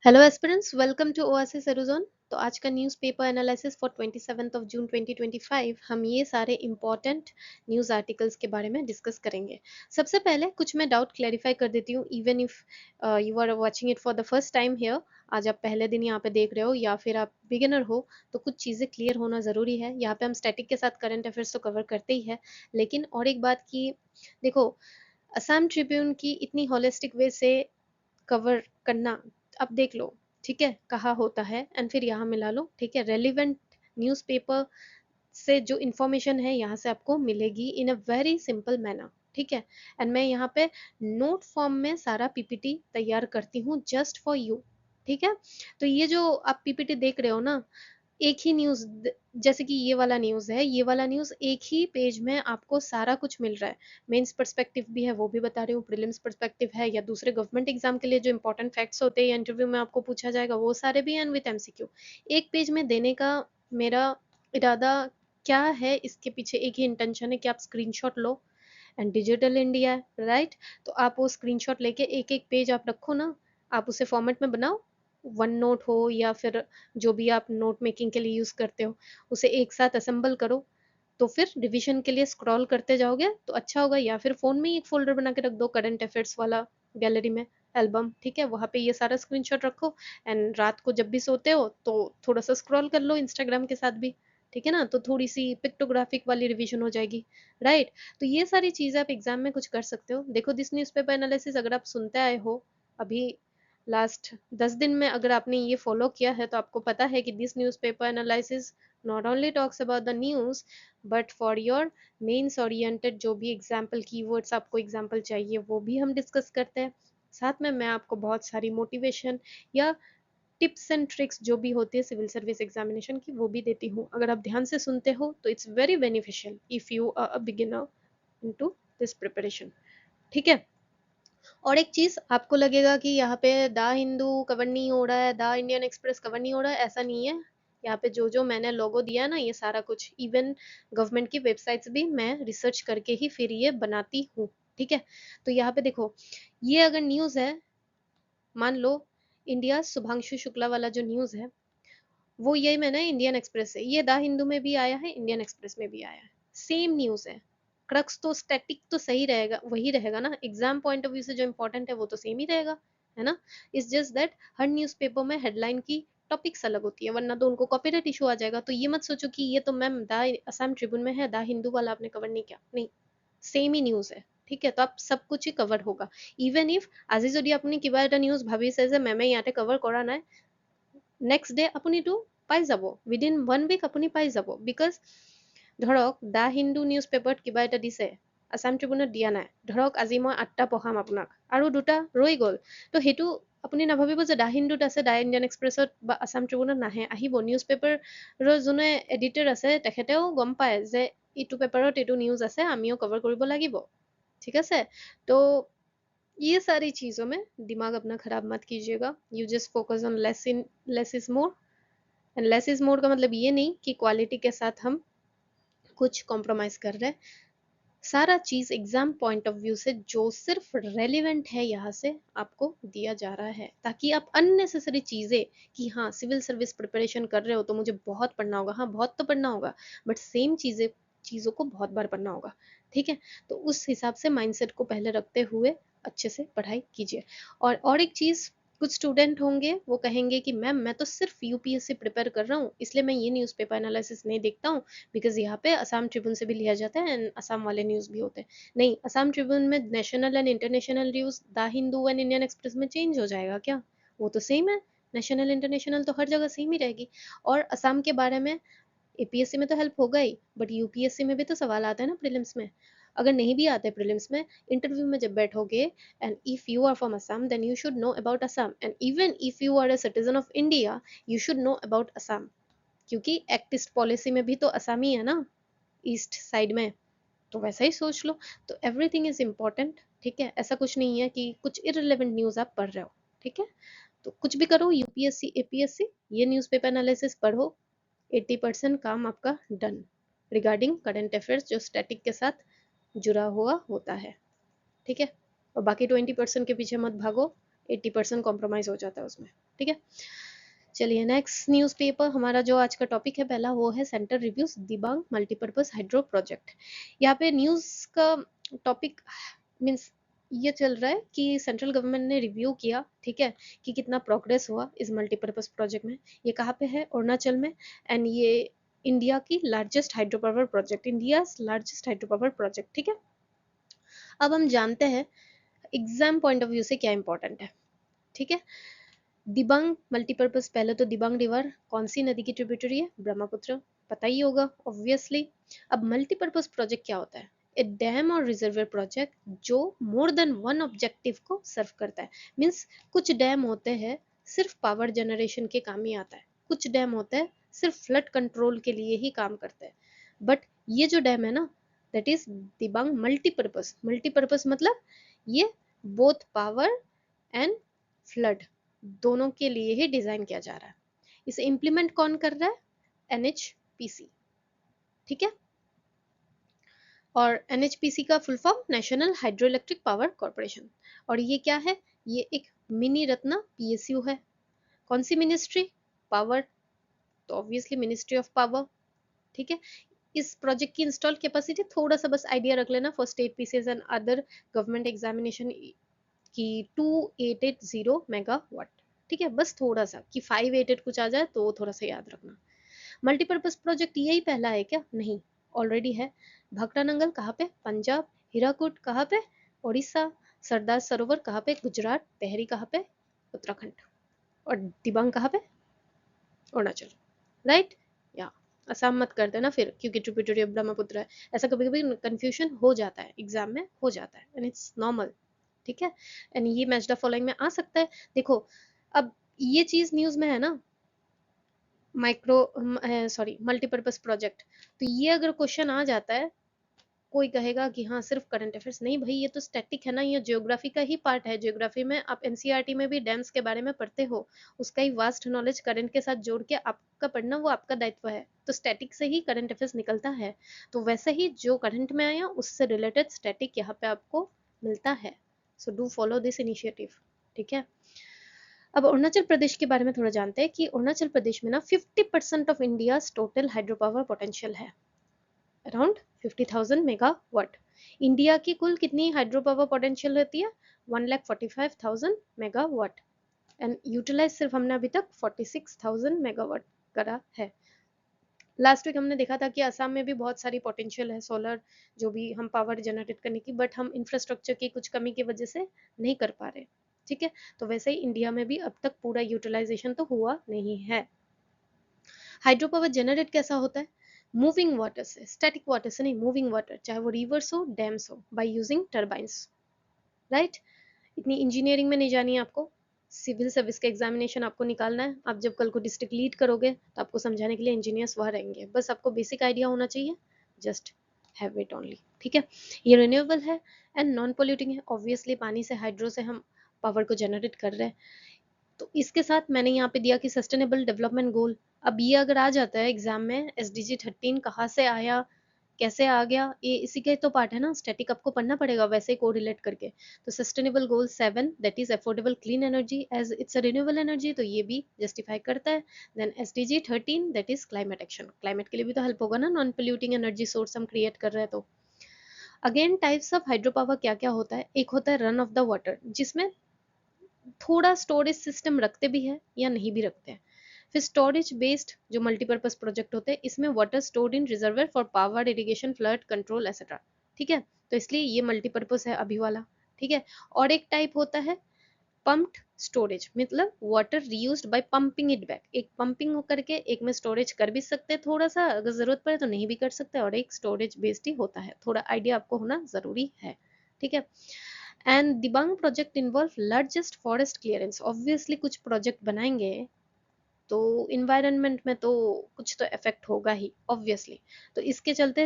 Hello aspirants, welcome to Oasis Aerozone. तो आज का newspaper analysis for 27 of June 2025 हम ये सारे इंपॉर्टेंट न्यूज़ आर्टिकल्स के बारे में डिस्कस करेंगे। सबसे पहले कुछ मैं डाउट क्लैरिफाई कर देती हूँ, even if you are watching it for the first time here. आज आप पहले दिन यहाँ पे देख रहे हो या फिर आप बिगिनर हो, तो कुछ चीज़ें क्लियर होना ज़रूरी है। यहाँ पे हम स्टैटिक के साथ करंट अफेयर्स तो कवर करते ही है, लेकिन और एक बात की देखो, असम ट्रिब्यून की इतनी होलिस्टिक वे से कवर करना, अब देख लो, ठीक है, कहाँ होता है एंड फिर यहाँ मिला लो, ठीक है। रेलिवेंट न्यूज़पेपर से जो इंफॉर्मेशन है यहाँ से आपको मिलेगी इन अ वेरी सिंपल मैनर, ठीक है। एंड मैं यहाँ पे नोट फॉर्म में सारा पीपीटी तैयार करती हूँ जस्ट फॉर यू, ठीक है। तो ये जो आप पीपीटी देख रहे हो ना, एक ही न्यूज, जैसे कि ये वाला न्यूज है, ये वाला न्यूज एक ही पेज में आपको सारा कुछ मिल रहा है। मेंस पर्सपेक्टिव भी है, वो भी बता रही हूँ, प्रीलिम्स पर्सपेक्टिव है, या दूसरे गवर्नमेंट एग्जाम के लिए जो इंपॉर्टेंट फैक्ट्स होते हैं इंटरव्यू में आपको पूछा जाएगा, वो सारे भी एंड विद एमसीक्यू एक पेज में देने का मेरा इरादा क्या है। इसके पीछे एक ही इंटेंशन है कि आप screenshot low, and digital India है, राइट। तो आप वो स्क्रीनशॉट लेके एक एक पेज आप रखो ना, आप उसे फॉर्मेट में बनाओ, वन नोट हो या फिर जो भी आप नोट मेकिंग के लिए यूज करते हो, उसे एक साथ असेंबल करो। तो फिर रिवीजन के लिए स्क्रॉल करते जाओगे तो अच्छा होगा, या फिर फोन में ही एक फोल्डर बना के रख दो करंट अफेयर्स वाला, गैलरी में, एल्बम, ठीक है, वहां पे ये सारा स्क्रीनशॉट रखो। एंड रात को जब भी सोते हो तो थोड़ा सा स्क्रॉल कर लो इंस्टाग्राम के साथ भी, ठीक है ना, तो थोड़ी सी पिक्टोग्राफिक वाली रिवीजन हो जाएगी, राइट। तो ये सारी चीजें आप एग्जाम में कुछ कर सकते हो। देखो, दिस न्यूज़पेपर एनालिसिस अगर आप सुनते आए हो अभी लास्ट 10 दिन में, अगर आपने ये फॉलो किया है तो आपको पता है कि this newspaper analysis not only talks about the news, but for your mains oriented जो भी एग्जाम्पल कीवर्ड्स आपको एग्जाम्पल चाहिए वो भी हम डिस्कस करते हैं। साथ में मैं आपको बहुत सारी मोटिवेशन या टिप्स एंड ट्रिक्स जो भी होती है सिविल सर्विस एग्जामिनेशन की, वो भी देती हूँ। अगर आप ध्यान से सुनते हो तो it's very beneficial if you are a beginner into this preparation, ठीक है। और एक चीज आपको लगेगा कि यहाँ पे द हिंदू कवर नहीं हो रहा है, द इंडियन एक्सप्रेस कवर नहीं हो रहा है, ऐसा नहीं है। यहाँ पे जो जो मैंने लोगो दिया है ना, ये सारा कुछ, इवन गवर्नमेंट की वेबसाइट्स भी मैं रिसर्च करके ही फिर ये बनाती हूँ, ठीक है। तो यहाँ पे देखो, ये अगर न्यूज है, मान लो इंडिया शुभांशु शुक्ला वाला जो न्यूज है, वो ये मैंने इंडियन एक्सप्रेस से, ये द हिंदू में भी आया है, इंडियन एक्सप्रेस में भी आया है, सेम न्यूज है। क्रक्स तो स्टैटिक तो सही रहेगा, वही रहेगा ना, एग्जाम पॉइंट ऑफ व्यू से जो इंपॉर्टेंट है वो तो सेम ही रहेगा, है ना। It's just that her newspaper में हेडलाइन की टॉपिक्स अलग होती है, वरना तो उनको कॉपीराइट इशू आ जाएगा। तो ये मत सोचो कि ये तो मैम द असम ट्रिब्यून में है, द हिंदू वाला आपने कवर नहीं किया, नहीं, सेम ही न्यूज है, ठीक है। तो आप सब कुछ ही कवर होगा। इवन इफ আজি যদি আপুনি কিবা এটা নিউজ ভাবিছে যে মেমে ইয়াতে কভাৰ কৰা নাই, নেক্সট ডে আপুনিটো পাই যাব, উইদিন 1 উইক আপুনি পাই যাব। বিকজ ধৰক দা হিন্দু নিউজ পেপাৰত কিবা এটা দিছে, আছাম ট্ৰিবিউনত দিয়া নাই, ধৰক আজি মই 8টা পঢ়াম আপোনাক আৰু 2টা ৰৈ গ'ল, তো সেইটো আপুনি নাভাবিব যে দা হিন্দুত আছে, দা ইণ্ডিয়ান এক্সপ্ৰেছত বা আছাম ট্ৰিবিউনত নাহে, আহিব। নিউজ পেপাৰৰ যোনে এডিটৰ আছে তেখেতেও গম পায় যে এইটো পেপাৰত এইটো নিউজ আছে, আমিও কভাৰ কৰিব লাগিব, ঠিক আছে। তো ये सारी चीजों में दिमाग अपना खराब मत कीजिएगा। You just focus on less is more. And less is more का मतलब ये नहीं कि क्वालिटी के साथ हम कुछ कॉम्प्रोमाइज कर रहे हैं। सारा चीज एग्जाम पॉइंट ऑफ व्यू से जो सिर्फ रेलिवेंट है यहाँ से आपको दिया जा रहा है, ताकि आप अननेसेसरी चीजें, कि हाँ सिविल सर्विस प्रिपरेशन कर रहे हो तो मुझे बहुत पढ़ना होगा, हाँ बहुत तो पढ़ना होगा, बट सेम चीजों को बहुत बार पढ़ना होगा, ठीक है। तो उस हिसाब से माइंडसेट को पहले रखते हुए अच्छे से पढ़ाई कीजिए। और एक चीज, कुछ स्टूडेंट होंगे वो कहेंगे कि मैम मैं तो सिर्फ यूपीएससी प्रिपेयर कर रहा हूँ, इसलिए मैं ये न्यूज़पेपर एनालिसिस नहीं देखता हूँ, बिकॉज यहाँ पे असम ट्रिब्यून से भी लिया जाता है एंड असम वाले न्यूज भी होते हैं। नहीं, असम ट्रिब्यून में national and international news the Hindu and Indian express में चेंज हो जाएगा क्या? वो तो सेम है, नेशनल इंटरनेशनल तो हर जगह सेम ही रहेगी। और असम के बारे में एपीएससी में तो हेल्प होगा ही, बट यूपीएससी में भी तो सवाल आता है ना प्रीलिम्स में। अगर नहीं भी आते प्रीलिम्स में, इंटरव्यू में जब बैठोगे, and if you are from Assam then you should know about Assam, and even if you are a citizen of India you should know about Assam, क्योंकि एक्ट ईस्ट पॉलिसी में भी तो असम ही है ना, ईस्ट साइड में। तो वैसा ही सोच लो। तो एवरीथिंग इज इम्पोर्टेंट, ठीक है। ऐसा कुछ नहीं है कि कुछ इररिलेवेंट न्यूज आप पढ़ रहे हो, ठीक है। तो कुछ भी करो, यूपीएससी एपीएससी, ये न्यूज़पेपर एनालिसिस पढ़ो, 80% काम आपका डन रिगार्डिंग करंट अफेयर्स जो स्टैटिक के साथ जुड़ा हुआ होता है, ठीक है। और बाकी 20% के पीछे मत भागो, 80% कॉम्प्रोमाइज हो जाता है उसमें, ठीक है। चलिए नेक्स्ट न्यूज़पेपर हमारा जो आज का टॉपिक है पहला, वो है centre reviews Dibang multipurpose hydro project. यहाँ पे न्यूज़ का टॉपिक मीन्स ये चल रहा है कि सेंट्रल गवर्नमेंट ने रिव्यू किया, ठीक है, कि कितना प्रोग्रेस हुआ इस मल्टीपर्पज प्रोजेक्ट में। ये कहाँ पे है? अरुणाचल में। एंड ये इंडिया की largest hydro power project, India largest hydro power project, ठीक है। अब हम जानते हैं एग्जाम पॉइंट ऑफ व्यू से क्या इंपॉर्टेंट है, ठीक है। दिबांग मल्टीपर्पज, पहले तो दिबांग रिवर कौन सी नदी की ट्रिब्यूटरी है? ब्रह्मपुत्र, पता ही होगा ऑब्वियसली। अब मल्टीपर्पज प्रोजेक्ट क्या होता है? ए डैम और रिजर्वर प्रोजेक्ट जो मोर देन वन ऑब्जेक्टिव को सर्व करता है। मीन्स कुछ डैम होते हैं सिर्फ पावर जनरेशन के काम ही आता है, कुछ डैम होते हैं सिर्फ फ्लड कंट्रोल के लिए ही काम करते हैं। बट ये जो डैम है ना, that is Dibang multipurpose. Multipurpose मतलब ये बोथ पावर एंड फ्लड दोनों के लिए ही डिजाइन किया जा रहा है। इसे इंप्लीमेंट कौन कर रहा है? NHPC, ठीक है। और NHPC का full form national hydro electric power corporation. और ये क्या है? ये एक मिनी रत्ना PSU है। कौन सी मिनिस्ट्री? पावर, तो ऑब्वियसली मिनिस्ट्री ऑफ पावर, ठीक है। इस प्रोजेक्ट की इंस्टॉल कैपेसिटी थोड़ा सा बस आइडिया रख लेना for state PCS and other government examination की 2880 मेगावाट, ठीक है। बस थोड़ा सा कि 588 कुछ आ जाए तो थोड़ा सा याद रखना। मल्टीपर्पज प्रोजेक्ट यही पहला है क्या? नहीं, ऑलरेडी है। भक्टानंगल कहाँ पे? पंजाब। हीराकुड कहाँ पे? उड़ीसा। सरदार सरोवर कहाँ पे? गुजरात। तेहरी कहाँ पे? उत्तराखंड। और दिबांग कहाँ पे? अरुणाचल, राइट। या असम मत कर देना फिर, क्योंकि ट्रिब्यूटरी ऑफ ब्रह्मपुत्र है। ऐसा कभी कभी कंफ्यूजन हो जाता है, एग्जाम में हो जाता है, एंड इट्स नॉर्मल, ठीक है। एंड ये मैच द फॉलोइंग में आ सकता है। देखो अब ये चीज न्यूज में है ना, माइक्रो सॉरी मल्टीपर्पज प्रोजेक्ट, तो ये अगर क्वेश्चन आ जाता है, कोई कहेगा कि हाँ सिर्फ करंट अफेयर्स नहीं भाई, ये तो स्टैटिक है ना, ये ज्योग्राफी का ही पार्ट है। ज्योग्राफी में आप एनसीईआरटी में भी डैम्स के बारे में पढ़ते हो, उसका ही वास्ट नॉलेज करंट के साथ जोड़ के आपका पढ़ना वो आपका दायित्व है। तो स्टैटिक से ही करंट अफेयर्स निकलता है, तो वैसे ही जो करंट में आया उससे रिलेटेड स्टैटिक यहाँ पे आपको मिलता है। So do follow this initiative, ठीक है। अब अरुणाचल प्रदेश के बारे में थोड़ा जानते हैं कि अरुणाचल प्रदेश में ना 50% of India total hydro power potential है, अराउंड 50,000 मेगावाट। इंडिया की कुल कितनी हाइड्रो पावर पोटेंशियल रहती है? 1,45,000 मेगावाट। एंड यूटिलाइज सिर्फ हमने अभी तक 46,000 मेगावाट करा है। लास्ट वीक हमने देखा था कि असम में भी बहुत सारी पोटेंशियल है सोलर, जो भी हम पावर जनरेट करने की, बट हम इंफ्रास्ट्रक्चर की कुछ कमी की वजह से नहीं कर पा रहे, ठीक है। तो वैसे ही इंडिया में भी अब तक पूरा यूटिलाइजेशन तो हुआ नहीं है। हाइड्रो पावर जनरेट कैसा होता है? मूविंग वाटर से, स्टैटिक वाटर से नहीं, मूविंग वाटर, चाहे वो रिवर्स हो डैम्स हो, बाय यूजिंग टर्बाइंस, राइट। इतनी इंजीनियरिंग में नहीं जानी है आपको, सिविल सर्विस का एग्जामिनेशन आपको निकालना है। आप जब कल को डिस्ट्रिक्ट लीड करोगे तो आपको समझाने के लिए इंजीनियर्स वहाँ रहेंगे, बस आपको बेसिक आइडिया होना चाहिए, जस्ट हैव इट ओनली, ठीक है। ये रिन्यूएबल है एंड नॉन पोल्यूटिंग है। ऑब्वियसली पानी से, हाइड्रो से हम पावर को जनरेट कर रहे हैं। तो इसके साथ मैंने यहाँ पे दिया कि सस्टेनेबल डेवलपमेंट गोल। अब ये अगर आ जाता है एग्जाम में, SDG 13 कहाँ से आया, कैसे आ गया, ये इसी का तो पार्ट है ना, स्टैटिक आपको पढ़ना पड़ेगा वैसे ही कोरिलेट करके। तो sustainable goal 7 that is affordable clean energy, as it's a renewable energy, तो ये भी जस्टिफाई करता है। Then SDG 13 that is climate action, climate के लिए भी तो हेल्प होगा ना, नॉन पोल्यूटिंग एनर्जी सोर्स हम क्रिएट कर रहे हैं। तो again types of hydro power क्या क्या होता है? एक होता है रन ऑफ द वाटर, जिसमें थोड़ा स्टोरेज सिस्टम रखते भी है या नहीं भी रखते हैं। फिर स्टोरेज बेस्ड जो मल्टीपर्पज प्रोजेक्ट होते हैं, इसमें water stored in reservoir for power, irrigation, flood control etcetera, ठीक है। तो इसलिए ये मल्टीपर्पज है अभी वाला, ठीक है। और एक टाइप होता है पम्प्ड स्टोरेज, मतलब water reused by pumping it back, एक पंपिंग करके एक में स्टोरेज कर भी सकते हैं थोड़ा सा, अगर जरूरत पड़े तो नहीं भी कर सकते, और एक स्टोरेज बेस्ड ही होता है। थोड़ा आइडिया आपको होना जरूरी है, ठीक है। And Dibang project involve largest forest clearance. Obviously कुछ प्रोजेक्ट बनाएंगे तो इन्वायरमेंट में तो कुछ तो इफेक्ट होगा ही ऑब्वियसली। तो इसके चलते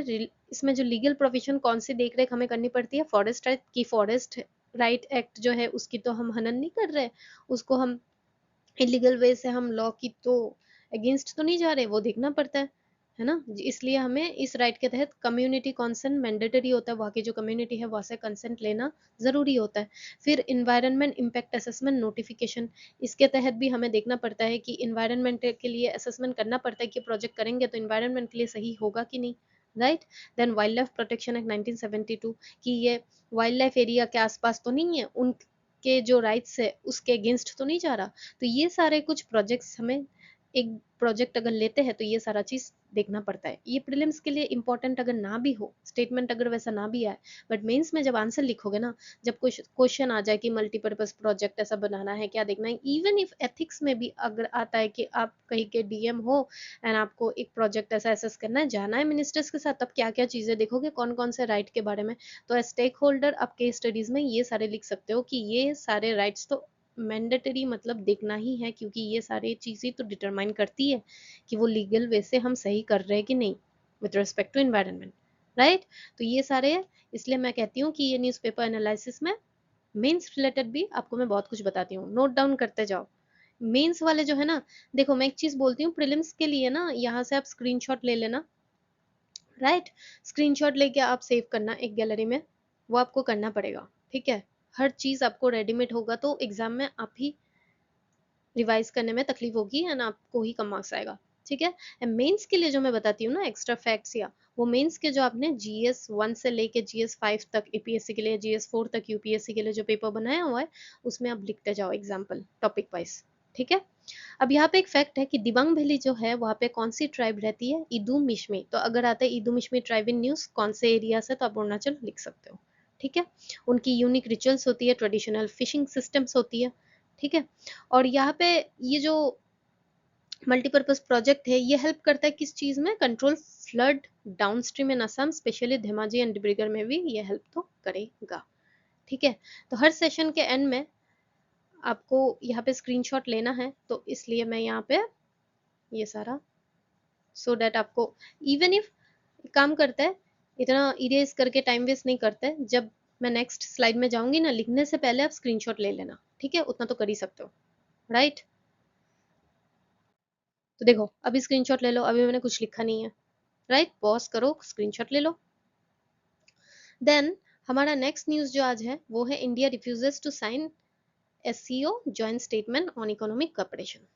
इसमें जो लीगल प्रोविजन कौन सी देख रेख हमें करनी पड़ती है? फॉरेस्ट राइट की, फॉरेस्ट राइट एक्ट जो है उसकी तो हम हनन नहीं कर रहे, उसको हम इलीगल वे से हम लॉ की तो अगेंस्ट तो नहीं जा रहे, वो देखना पड़ता है, है ना। इसलिए हमें इस राइट के तहत कम्युनिटी कंसेंट मैंडेटरी होता है, वहाँ की जो कम्युनिटी है वहाँ से कंसेंट लेना ज़रूरी होता है। फिर इन्वायरमेंट इम्पैक्ट असेसमेंट नोटिफिकेशन, इसके तहत भी हमें देखना पड़ता है कि इन्वायरमेंट के लिए असेसमेंट करना पड़ता है कि प्रोजेक्ट करेंगे तो इन्वायरमेंट के लिए सही होगा कि नहीं, right. Then wildlife protection act 1972, कि ये वाइल्ड लाइफ एरिया के आसपास तो नहीं है, उनके जो राइट्स है उसके अगेंस्ट तो नहीं जा रहा। तो ये सारे कुछ प्रोजेक्ट्स हमें, एक प्रोजेक्ट अगर लेते हैं तो ये सारा चीज देखना पड़ता है। ये प्रीलिम्स के लिए इंपॉर्टेंट अगर ना भी हो, स्टेटमेंट अगर वैसा ना भी आए, बट मेंस में जब आंसर लिखोगे ना, जब कुछ क्वेश्चन आ जाए कि मल्टीपर्पज प्रोजेक्ट ऐसा बनाना है, क्या देखना है, इवन इफ एथिक्स में भी अगर आता है कि आप कहीं के डीएम हो एंड आपको एक प्रोजेक्ट ऐसा एसेस करना है, जाना है मिनिस्टर्स के साथ, तब क्या क्या चीजें देखोगे, कौन कौन से राइट के बारे में। तो स्टेक होल्डर आप केस स्टडीज में ये सारे लिख सकते हो कि ये सारे राइट्स तो मैंडेटरी मतलब देखना ही है, क्योंकि ये सारी चीजें तो डिटरमाइन करती है कि वो लीगल वे से हम सही कर रहे हैं कि नहीं with respect to environment, right. तो ये सारे है, इसलिए मैं कहती हूँ कि ये न्यूज़पेपर एनालिसिस में मेंस रिलेटेड भी आपको मैं बहुत कुछ बताती हूँ, नोट डाउन करते जाओ। मेंस वाले जो है ना, देखो मैं एक चीज बोलती हूँ, प्रीलिम्स के लिए ना यहाँ से आप स्क्रीनशॉट ले लेना, राइट। स्क्रीनशॉट लेके आप सेव करना एक गैलरी में, वो आपको करना पड़ेगा, ठीक है। हर चीज आपको रेडीमेड होगा तो एग्जाम में आप ही रिवाइज करने में तकलीफ होगी एंड आपको ही कम मार्क्स आएगा, ठीक है। एंड मेंस के लिए जो मैं बताती हूँ ना एक्स्ट्रा फैक्ट्स, या वो मेंस के जो आपने GS 1 से लेके GS 5 तक APSC के लिए, GS 4 तक UPSC के लिए जो पेपर बनाया हुआ है, उसमें आप लिखते जाओ एग्जाम्पल टॉपिक वाइज, ठीक है। अब यहाँ पे एक फैक्ट है कि दिबांग वैली जो है वहाँ पे कौन सी ट्राइब रहती है, इदू मिश्मी। तो अगर आता है इदू मिश्मी ट्राइब इन न्यूज कौन से एरिया से, तो आप अरुणाचल लिख सकते हो, ठीक है। उनकी यूनिक रिचुअल्स होती है, ट्रेडिशनल फिशिंग सिस्टम्स होती है, ठीक है। और यहाँ पे ये जो मल्टीपर्पज प्रोजेक्ट है ये हेल्प करता है किस चीज में, control flood downstream in Assam, specially Dhemaji and Dibrugarh में भी ये हेल्प तो करेगा, ठीक है। तो हर सेशन के एंड में आपको यहाँ पे स्क्रीनशॉट लेना है, तो इसलिए मैं यहाँ पे ये सारा, सो दैट आपको इवन इफ काम करता है, इतना इरेज करके टाइम वेस्ट नहीं करते हैं। जब मैं नेक्स्ट स्लाइड में जाऊंगी ना, लिखने से पहले आप स्क्रीनशॉट ले लेना, ठीक है, उतना तो कर ही सकते हो, राइट। तो देखो अभी स्क्रीनशॉट ले लो, अभी मैंने कुछ लिखा नहीं है, राइट। पॉज करो, स्क्रीनशॉट ले लो। देन हमारा नेक्स्ट न्यूज जो आज है वो है India refuses to sign SCO joint statement on economic cooperation.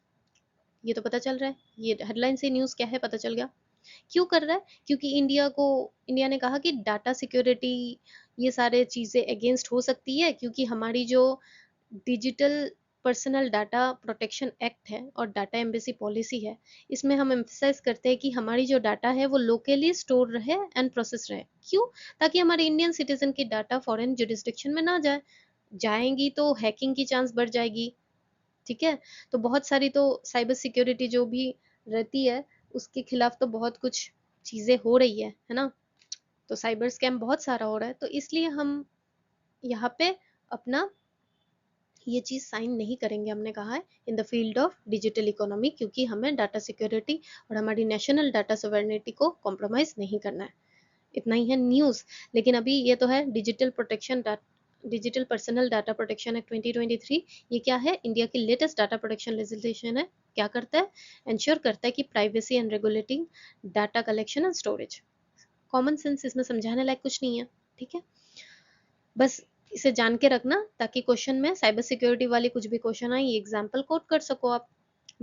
ये तो पता चल रहा है, ये हेडलाइन से न्यूज क्या है पता चल गया। क्यों कर रहा है, क्योंकि इंडिया ने कहा कि डाटा सिक्योरिटी ये सारे चीजें अगेंस्ट हो सकती है, क्योंकि हमारी जो digital personal data protection act है और डाटा एम्बेसी पॉलिसी है, इसमें हम एम्फेसाइज करते हैं कि हमारी जो डाटा है वो लोकली स्टोर रहे एंड प्रोसेस रहे। क्यों, ताकि हमारे इंडियन सिटीजन की डाटा फॉरेन जुरिस्डिक्शन में ना जाए, जाएंगी तो हैकिंग की चांस बढ़ जाएगी, ठीक है। तो बहुत सारी तो साइबर सिक्योरिटी जो भी रहती है उसके खिलाफ तो बहुत कुछ चीजें हो रही है ना। तो साइबर स्कैम बहुत सारा हो रहा है, तो इसलिए हम यहाँ पे अपना ये चीज साइन नहीं करेंगे, हमने कहा है in the field of digital economy, क्योंकि हमें डाटा सिक्योरिटी और हमारी नेशनल डाटा सॉवरेनिटी को कॉम्प्रोमाइज नहीं करना है। इतना ही है न्यूज। लेकिन अभी ये तो है digital protection, digital personal data protection act 2023। ये क्या है, इंडिया की लेटेस्ट डाटा प्रोटेक्शन लेजिस्लेशन है। क्या करता है, इंश्योर करता है कि privacy and regulating data collection and storage. Common sense, इसमें समझाने लायक कुछ नहीं है, ठीक है। बस इसे जान के रखना ताकि क्वेश्चन में साइबर सिक्योरिटी वाली कुछ भी क्वेश्चन आए, ये एग्जाम्पल कोट कर सको आप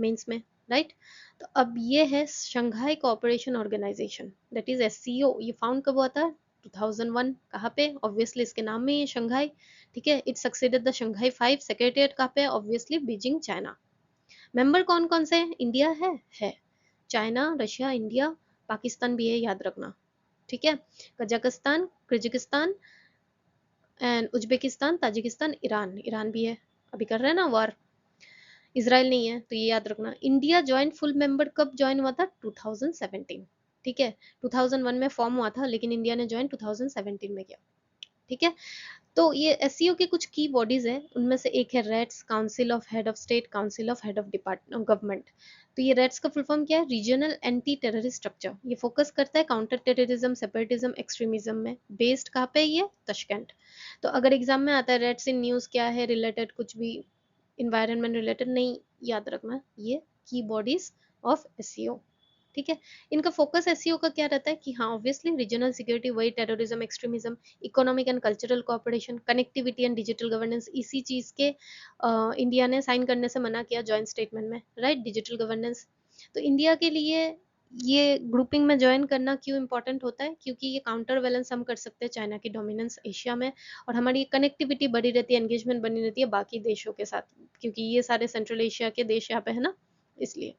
मेंस में, राइट। तो अब ये है Shanghai cooperation organisation, that is SCO। ये फाउंड कब हुआ था, 2001। कहाँ पे, ऑब्वियसली इसके नाम में ये शंघाई, ठीक है। It succeeded the Shanghai 5। Secretariat कहाँ पे, ऑब्वियसली बीजिंग चाइना। मेंबर कौन कौन से हैं, इंडिया है चाइना, रशिया, इंडिया, पाकिस्तान भी है, याद रखना, ठीक है। Kazakhstan, Kyrgyzstan and Uzbekistan, Tajikistan, Iran, Iran भी है, अभी कर रहे हैं ना वॉर। इसराइल नहीं है, तो ये याद रखना। इंडिया ज्वाइन फुल मेंबर कब ज्वाइन हुआ था, 2017, ठीक है। 2001 में फॉर्म हुआ था लेकिन इंडिया ने ज्वाइन 2017 में किया, ठीक है। तो ये SCO के कुछ की बॉडीज है, उनमें से एक है rates, council of head of state, council of head of department government. तो ये रेट्स का फुल फॉर्म क्या है, रीजनल एंटी टेररिस्ट स्ट्रक्चर। ये फोकस करता है काउंटर टेररिज्म, सेपरेटिज्म, एक्सट्रीमिज्म में। बेस्ड कहाँ पे, ये तशकंद। तो अगर एग्जाम में आता है रेट्स इन न्यूज क्या है, रिलेटेड कुछ भी इन्वायरमेंट रिलेटेड नहीं, याद रखना ये की बॉडीज ऑफ SCO, ठीक है। इनका फोकस एससीओ का क्या रहता है कि हाँ ऑब्वियसली रीजनल सिक्योरिटी, वही terrorism, extremism, economic and cultural cooperation, connectivity and digital governance, इसी चीज के इंडिया ने साइन करने से मना किया जॉइंट स्टेटमेंट में, राइट। डिजिटल गवर्नेंस तो इंडिया के लिए ये ग्रुपिंग में ज्वाइन करना क्यों इंपॉर्टेंट होता है, क्योंकि ये काउंटर बैलेंस हम कर सकते हैं चाइना की डोमिनेंस एशिया में, और हमारी कनेक्टिविटी बनी रहती है, एंगेजमेंट बनी रहती है बाकी देशों के साथ, क्योंकि ये सारे सेंट्रल एशिया के देश यहाँ पे है ना, इसलिए।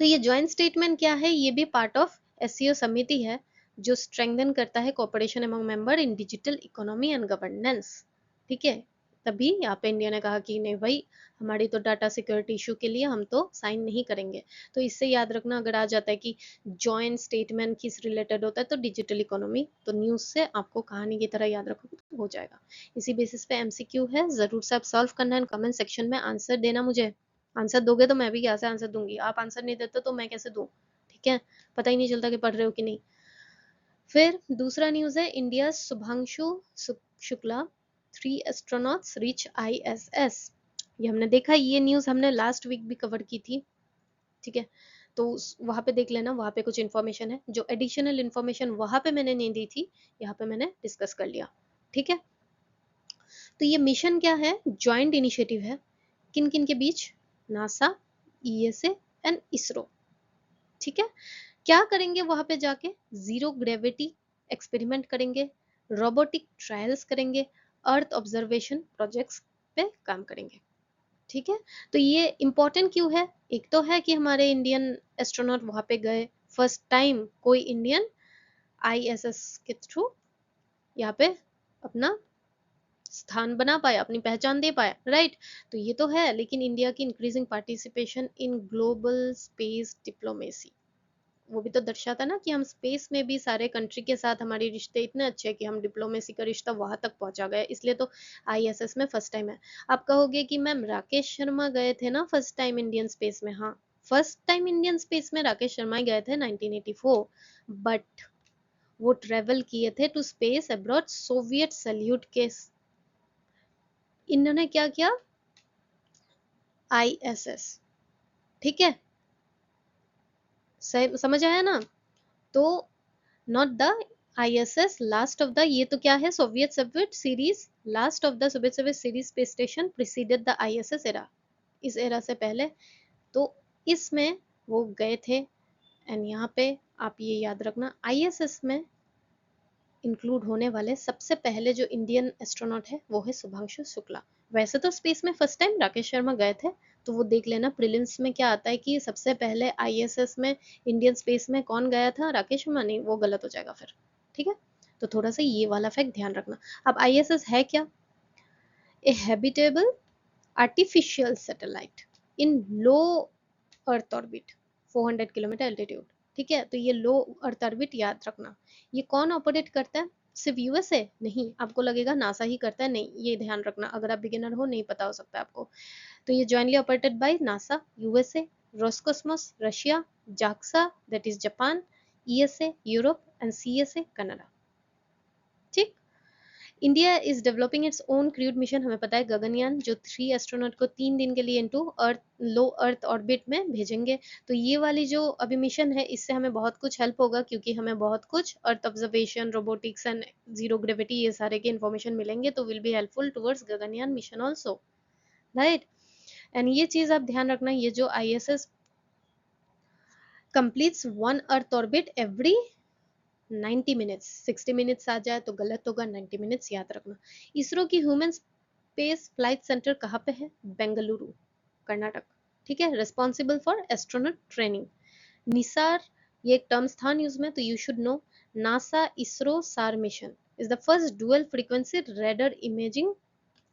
तो ये ज्वाइंट स्टेटमेंट क्या है, ये भी पार्ट ऑफ एससीओ समिति है जो स्ट्रेंथन करता है cooperation among member in digital economy and governance, ठीक है। तभी यहाँ पे इंडिया ने कहा कि नहीं भाई, हमारी तो डाटा सिक्योरिटी इशू के लिए हम तो साइन नहीं करेंगे। तो इससे याद रखना, अगर आ जाता है कि जॉइंट स्टेटमेंट किस रिलेटेड होता है तो डिजिटल इकोनॉमी, तो न्यूज से आपको कहानी की तरह याद रखोगे तो हो जाएगा। इसी बेसिस पे एमसीक्यू है, जरूर से आप सॉल्व करना है, कमेंट सेक्शन में आंसर देना मुझे। आंसर दोगे तो मैं भी यहाँ से आंसर दूंगी, आप आंसर नहीं देते तो मैं कैसे दूं, ठीक है। पता ही नहीं चलता कि पढ़ रहे हो कि नहीं। फिर दूसरा न्यूज है, India Shubhanshu Shukla 3 astronauts reach ISS. ये हमने देखा, ये न्यूज हमने लास्ट वीक भी कवर की थी, ठीक है। तो वहां पे देख लेना, वहां पे कुछ इन्फॉर्मेशन है, जो एडिशनल इन्फॉर्मेशन वहां पे मैंने नहीं दी थी, यहाँ पे मैंने डिस्कस कर लिया, ठीक है। तो ये मिशन क्या है, ज्वाइंट इनिशिएटिव है, किन किन के बीच, नासा, ईएसए एंड इसरो, ठीक है। क्या करेंगे वहां पे जाके, जीरो ग्रेविटी एक्सपेरिमेंट करेंगे, रोबोटिक ट्रायल्स करेंगे, अर्थ ऑब्जर्वेशन प्रोजेक्ट्स पे काम करेंगे, ठीक है। तो ये इंपॉर्टेंट क्यों है, एक तो है कि हमारे इंडियन एस्ट्रोनॉट वहां पे गए, फर्स्ट टाइम कोई इंडियन आईएसएस के थ्रू यहाँ पे अपना स्थान बना पाया, अपनी पहचान दे पाया, राइट। तो ये तो है, लेकिन इंडिया की increasing participation in global space diplomacy, वो भी तो दर्शाता ना कि हम स्पेस में भी सारे कंट्री के साथ हमारे रिश्ते इतने अच्छे हैं कि हम डिप्लोमेसी का रिश्ता वहां तक पहुंचा गए, इसलिए तो आईएसएस में फर्स्ट टाइम है। आप कहोगे कि मैम राकेश शर्मा गए थे ना फर्स्ट टाइम इंडियन स्पेस में, हाँ फर्स्ट टाइम इंडियन स्पेस में राकेश शर्मा ही गए थे 1984, बट वो ट्रेवल किए थे to space abroad Soviet Salyut के, इन्होंने क्या किया, आईएसएस, ठीक है, समझ आया ना। तो not the ISS last of the, ये तो क्या है, Soviet Soviet series, last of the Soviet Soviet series space station preceded the ISS era, इस एरा से पहले, तो इसमें वो गए थे। एंड यहाँ पे आप ये याद रखना, आईएसएस में इंक्लूड होने वाले सबसे पहले जो इंडियन एस्ट्रोनॉट है वो है शुभांशु शुक्ला। वैसे तो स्पेस में फर्स्ट टाइम राकेश शर्मा गए थे, तो वो देख लेना प्रीलिम्स में क्या आता है कि सबसे पहले आईएसएस में इंडियन स्पेस में कौन गया था, राकेश शर्मा, नहीं वो गलत हो जाएगा फिर, ठीक है। तो थोड़ा सा ये वाला फैक्ट ध्यान रखना। अब आईएसएस है क्या, a habitable artificial satellite in low earth orbit 400 kilometre altitude, ठीक है। तो ये लो अर्थ ऑर्बिट याद रखना। ये कौन ऑपरेट करता है, सिर्फ यूएसए नहीं, आपको लगेगा नासा ही करता है, नहीं, ये ध्यान रखना, अगर आप बिगिनर हो नहीं पता हो सकता है आपको। तो ये jointly operated by NASA, USA, Roscosmos Russia, JAXA that is Japan, ESA Europe and CSA Canada, ठीक। India is developing its own crewed mission, हमें पता है गगनयान, जो 3 एस्ट्रोनॉट को 3 दिन के लिए इनटू अर्थ, लो अर्थ ऑर्बिट में भेजेंगे। तो ये वाली जो अभी मिशन है, इससे हमें बहुत कुछ हेल्प होगा, क्योंकि हमें बहुत कुछ earth observation, robotics and zero gravity, ये सारे के इन्फॉर्मेशन मिलेंगे, तो will be helpful towards Gaganyaan mission also, right. And ये चीज आप ध्यान रखना, ये जो ISS completes one earth orbit every 90 minutes, 60 minutes आ जाए तो गलत होगा, 90 मिनट्स याद रखना। इसरो की ह्यूमन स्पेस फ्लाइट सेंटर कहाँ पे है, बेंगलुरु, कर्नाटक, ठीक है, responsible for astronaut training. NISAR, ये एक टर्म्स था न्यूज में, तो you should know, NASA ISRO SAR mission is the first dual frequency radar imaging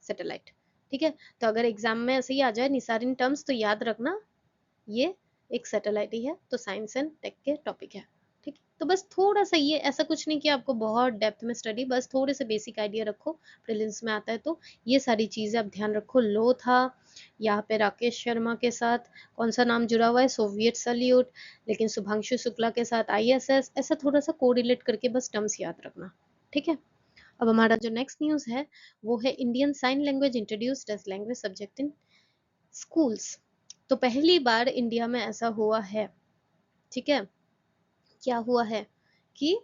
satellite, ठीक है। तो अगर एग्जाम में ऐसे ही आ जाए निसार इन टर्म्स, तो याद रखना ये एक सैटेलाइट ही है, तो साइंस एंड टेक के टॉपिक है, ठीक। तो बस थोड़ा सा, ये ऐसा कुछ नहीं कि आपको बहुत डेप्थ में स्टडी, बस थोड़े से बेसिक आइडिया रखो, प्रीलिम्स में आता है तो ये सारी चीजें आप ध्यान रखो। लो था यहाँ पे राकेश शर्मा के साथ, कौन सा नाम जुड़ा हुआ है, सोवियत सल्यूट, लेकिन शुभांशु शुक्ला के साथ आईएसएस, ऐसा थोड़ा सा कोरिलेट करके बस टर्म्स याद रखना, ठीक है। अब हमारा जो नेक्स्ट न्यूज है वो है, Indian sign language introduced as language subject in schools. तो पहली बार इंडिया में ऐसा हुआ है, ठीक है, क्या हुआ है कि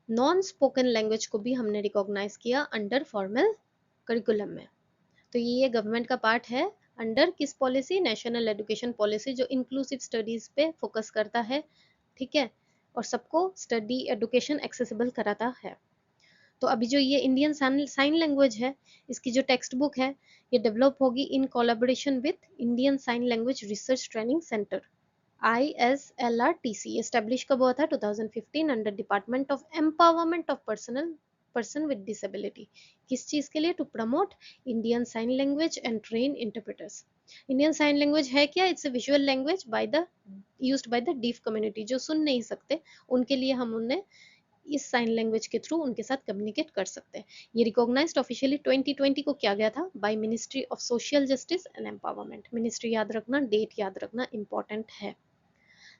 नॉन स्पोकन लैंग्वेज को भी हमने रिकॉग्नाइज किया अंडर फॉर्मल करिकुलम में। तो ये गवर्नमेंट का पार्ट है अंडर किस पॉलिसी, नेशनल एजुकेशन पॉलिसी, जो इंक्लूसिव स्टडीज पे फोकस करता है, ठीक है, और सबको स्टडी एजुकेशन एक्सेसिबल कराता है। तो अभी जो ये इंडियन साइन लैंग्वेज है, इसकी जो टेक्स्ट बुक है, ये डेवलप होगी in collaboration with Indian sign language research training centre, ISLRTC। Establish कब हुआ था? 2015 under department of empowerment of person with disability. किस चीज के लिए? To promote Indian sign language and train interpreters. Indian sign language है क्या? It's a visual language by the used by the deaf community, जो सुन नहीं सकते उनके लिए हम उन्हें इस साइन लैंग्वेज के थ्रू उनके साथ कम्युनिकेट कर सकते हैं। ये रिकॉग्नाइज्ड ऑफिशियली 2020 को किया गया था by ministry of social justice and empowerment. Ministry याद रखना, डेट याद रखना इंपॉर्टेंट है।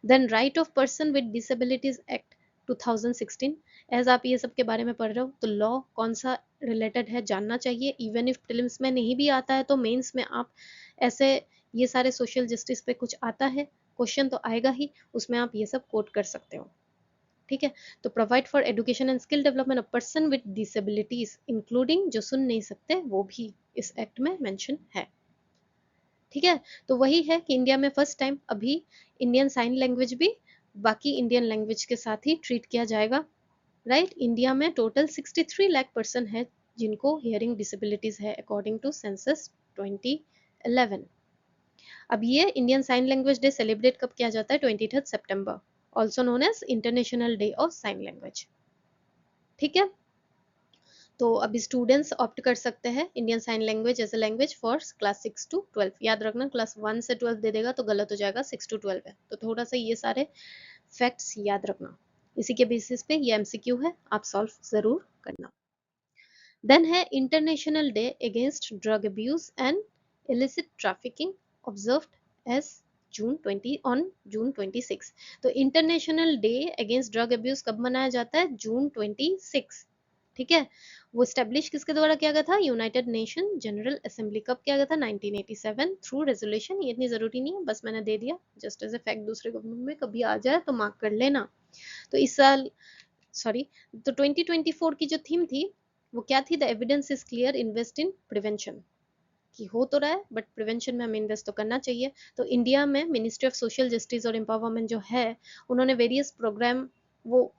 Then right of person with disabilities act 2016। As आप ये सब के बारे में पढ़ रहे हो तो लॉ कौन सा रिलेटेड है जानना चाहिए। इवन इफ प्रीलिम्स में नहीं भी आता है तो मेंस में आप ऐसे ये सारे सोशल जस्टिस पे कुछ आता है क्वेश्चन तो आएगा ही, उसमें आप ये सब कोट कर सकते हो, ठीक है। तो provide for education and skill development of person with disabilities including जो सुन नहीं सकते वो भी इस एक्ट में मेंशन है, ठीक है। तो वही है कि इंडिया में फर्स्ट टाइम अभी इंडियन साइन लैंग्वेज भी बाकी इंडियन लैंग्वेज के साथ ही ट्रीट किया जाएगा, राइट। इंडिया में टोटल 63 लाख पर्सन है जिनको हियरिंग डिसेबिलिटीज है अकॉर्डिंग टू सेंसस 2011। अब ये Indian sign language day celebrate कब किया जाता है? 23 सितंबर, also known as international day of sign language, ठीक है। तो अभी स्टूडेंट्स ऑप्ट कर सकते हैं Indian sign language as a language for class 6 to 12। याद रखना क्लास 1 से 12 दे देगा तो गलत हो जाएगा, 6 to 12 है, तो थोड़ा सा ये सारे फैक्ट्स याद रखना। इसी के बेसिस पे ये MCQ है, आप सॉल्व जरूर करना। देन है international day against drug abuse and illicit trafficking observed as June 26। तो international day against drug abuse कब मनाया जाता है? जून 26, ठीक है। वो स्टेब्लिश किसके द्वारा किया गया था? United nation general assembly. कब किया गया था? 1987 थ्रू रेजोल्यूशन। ये इतनी जरूरी नहीं है, बस मैंने दे दिया जस्ट एज ए फैक्ट, दूसरे गवर्नमेंट में कभी आ जाए तो मार्क कर लेना। तो इस साल सॉरी तो 2024 की जो थीम थी वो क्या थी? The evidence is clear, invest in prevention. कि हो तो रहा है बट प्रिवेंशन में हमें इन्वेस्ट तो करना चाहिए। तो इंडिया में मिनिस्ट्री ऑफ सोशल जस्टिस और एम्पावरमेंट जो है उन्होंने वेरियस प्रोग्राम वो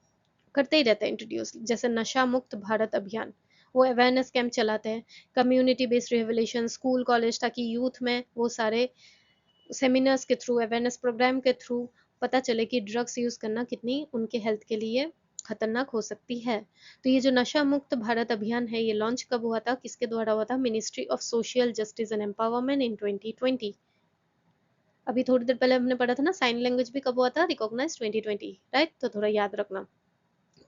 करते ही रहते हैं इंट्रोड्यूस, जैसे नशा मुक्त भारत अभियान, वो अवेयरनेस कैंप चलाते हैं, community based rehabilitation school college, ताकि यूथ में वो सारे सेमिनार्स के थ्रू अवेयरनेस प्रोग्राम के थ्रू पता चले कि ड्रग्स यूज करना कितनी उनके हेल्थ के लिए खतरनाक हो सकती है। तो ये जो नशा मुक्त भारत अभियान है ये लॉन्च कब हुआ था, किसके द्वारा हुआ था? Ministry of social justice and empowerment इन 2020। अभी थोड़ी देर पहले हमने पढ़ा था ना साइन लैंग्वेज भी कब हुआ था? रिकॉग्नाइज 2020, राइट। तो थोड़ा याद रखना।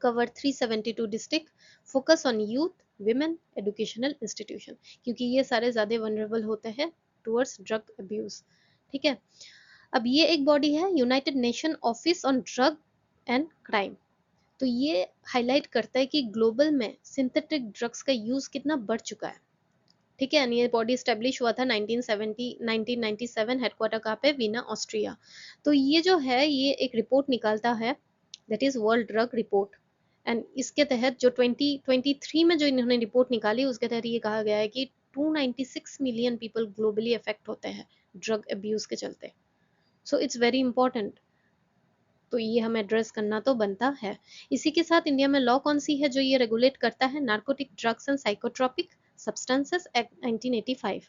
Cover 372 district, focus on youth women educational institution, क्योंकि ये सारे ज्यादा वनरेबल होते हैं टुवर्ड्स ड्रग अब्यूज, ठीक है। अब ये एक बॉडी है United nation office on drug and crime. तो ये हाईलाइट करता है कि ग्लोबल में सिंथेटिक ड्रग्स का यूज कितना बढ़ चुका है, ठीक है। ये बॉडी स्टेब्लिश हुआ था 1997, हेडक्वार्टर कहाँ पे? वीना ऑस्ट्रिया। तो ये जो है ये एक रिपोर्ट निकालता है, that is world drug report. And इसके तहत जो 2023 में जो इन्होंने रिपोर्ट निकाली उसके तहत ये कहा गया है कि 296 मिलियन पीपल ग्लोबली अफेक्ट होते हैं ड्रग अब्यूज के चलते। सो इट्स वेरी इंपॉर्टेंट, तो ये हमें एड्रेस करना तो बनता है। इसी के साथ इंडिया में लॉ कौन सी है जो ये रेगुलेट करता है? Narcotic drugs and psychotropic substances act 1985,